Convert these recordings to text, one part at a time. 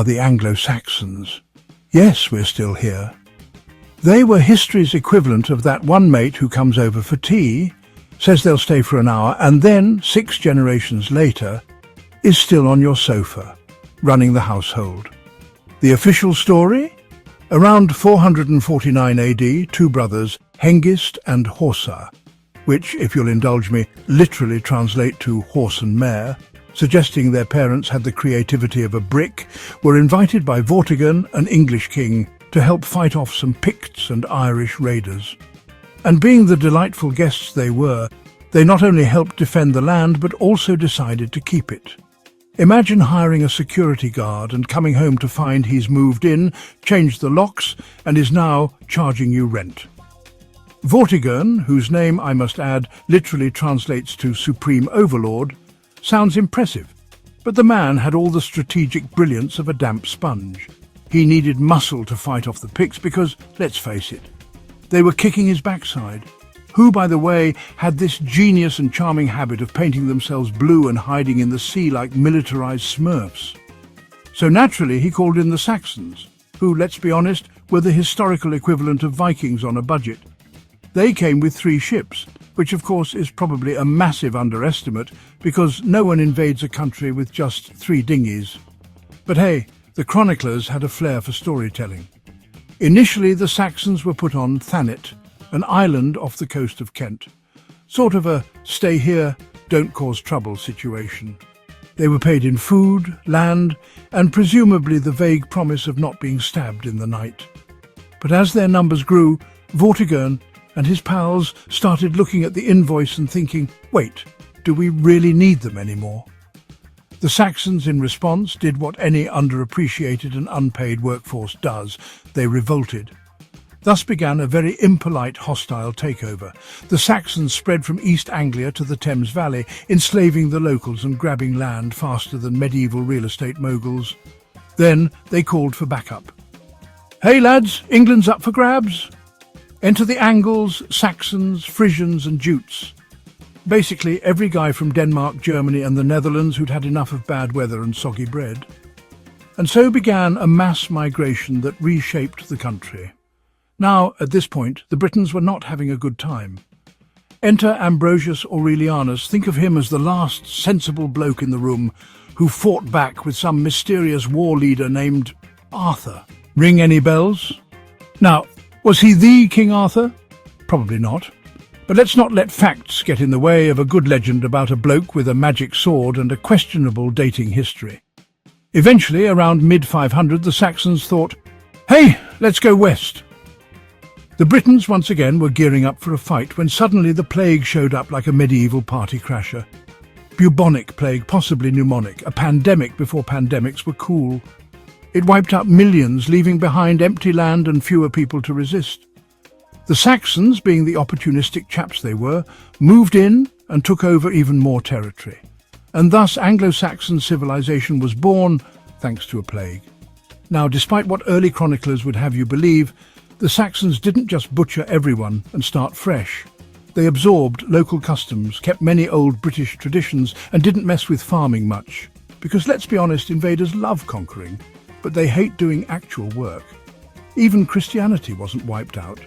The Anglo-Saxons. Yes, we're still here. They were history's equivalent of that one mate who comes over for tea, says they'll stay for an hour, and then, 6 generations later, is still on your sofa, running the household. The official story? Around 449 AD, 2 brothers, Hengist and Horsa, which, if you'll indulge me, literally translate to horse and mare, suggesting their parents had the creativity of a brick, were invited by Vortigern, an English king, to help fight off some Picts and Irish raiders. And being the delightful guests they were, they not only helped defend the land but also decided to keep it. Imagine hiring a security guard and coming home to find he's moved in, changed the locks, and is now charging you rent. Vortigern, whose name, I must add, literally translates to Supreme Overlord, sounds impressive, but the man had all the strategic brilliance of a damp sponge. He needed muscle to fight off the Picts because, let's face it, they were kicking his backside, who, by the way, had this genius and charming habit of painting themselves blue and hiding in the sea like militarized Smurfs. So naturally he called in the Saxons, who, let's be honest, were the historical equivalent of Vikings on a budget. They came with 3 ships, which of course is probably a massive underestimate because no one invades a country with just 3 dinghies. But hey, the chroniclers had a flair for storytelling. Initially, the Saxons were put on Thanet, an island off the coast of Kent. Sort of a stay here, don't cause trouble situation. They were paid in food, land, and presumably the vague promise of not being stabbed in the night. But as their numbers grew, Vortigern and his pals started looking at the invoice and thinking, wait, do we really need them anymore? The Saxons, in response, did what any underappreciated and unpaid workforce does. They revolted. Thus began a very impolite, hostile takeover. The Saxons spread from East Anglia to the Thames Valley, enslaving the locals and grabbing land faster than medieval real estate moguls. Then they called for backup. Hey lads, England's up for grabs. Enter the Angles, Saxons, Frisians and Jutes. Basically every guy from Denmark, Germany and the Netherlands who'd had enough of bad weather and soggy bread. And so began a mass migration that reshaped the country. Now, at this point, the Britons were not having a good time. Enter Ambrosius Aurelianus. Think of him as the last sensible bloke in the room who fought back with some mysterious war leader named Arthur. Ring any bells? Now, was he the King Arthur? Probably not. But let's not let facts get in the way of a good legend about a bloke with a magic sword and a questionable dating history. Eventually, around mid-500, the Saxons thought, hey, let's go west. The Britons once again were gearing up for a fight when suddenly the plague showed up like a medieval party crasher. Bubonic plague, possibly pneumonic, a pandemic before pandemics were cool. It wiped out millions, leaving behind empty land and fewer people to resist. The Saxons, being the opportunistic chaps they were, moved in and took over even more territory. And thus Anglo-Saxon civilization was born thanks to a plague. Now, despite what early chroniclers would have you believe, the Saxons didn't just butcher everyone and start fresh. They absorbed local customs, kept many old British traditions, and didn't mess with farming much. Because let's be honest, invaders love conquering, but they hate doing actual work. Even Christianity wasn't wiped out.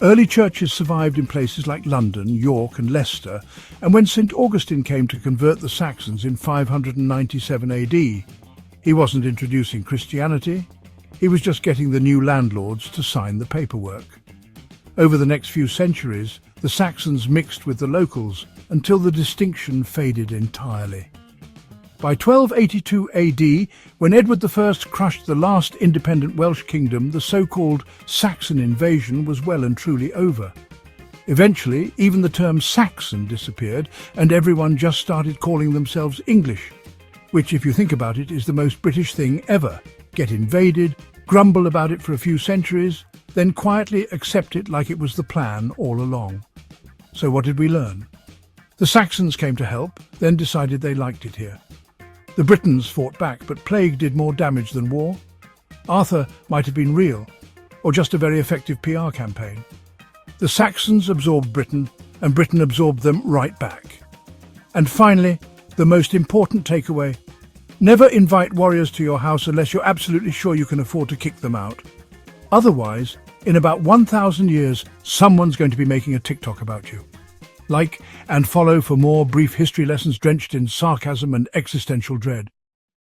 Early churches survived in places like London, York and Leicester, and when St. Augustine came to convert the Saxons in 597 AD, he wasn't introducing Christianity, he was just getting the new landlords to sign the paperwork. Over the next few centuries, the Saxons mixed with the locals until the distinction faded entirely. By 1282 AD, when Edward I crushed the last independent Welsh kingdom, the so-called Saxon invasion was well and truly over. Eventually, even the term Saxon disappeared, and everyone just started calling themselves English, which, if you think about it, is the most British thing ever. Get invaded, grumble about it for a few centuries, then quietly accept it like it was the plan all along. So what did we learn? The Saxons came to help, then decided they liked it here. The Britons fought back, but plague did more damage than war. Arthur might have been real, or just a very effective PR campaign. The Saxons absorbed Britain, and Britain absorbed them right back. And finally, the most important takeaway, Never invite warriors to your house unless you're absolutely sure you can afford to kick them out. Otherwise, in about 1,000 years, someone's going to be making a TikTok about you. Like and follow for more brief history lessons drenched in sarcasm and existential dread.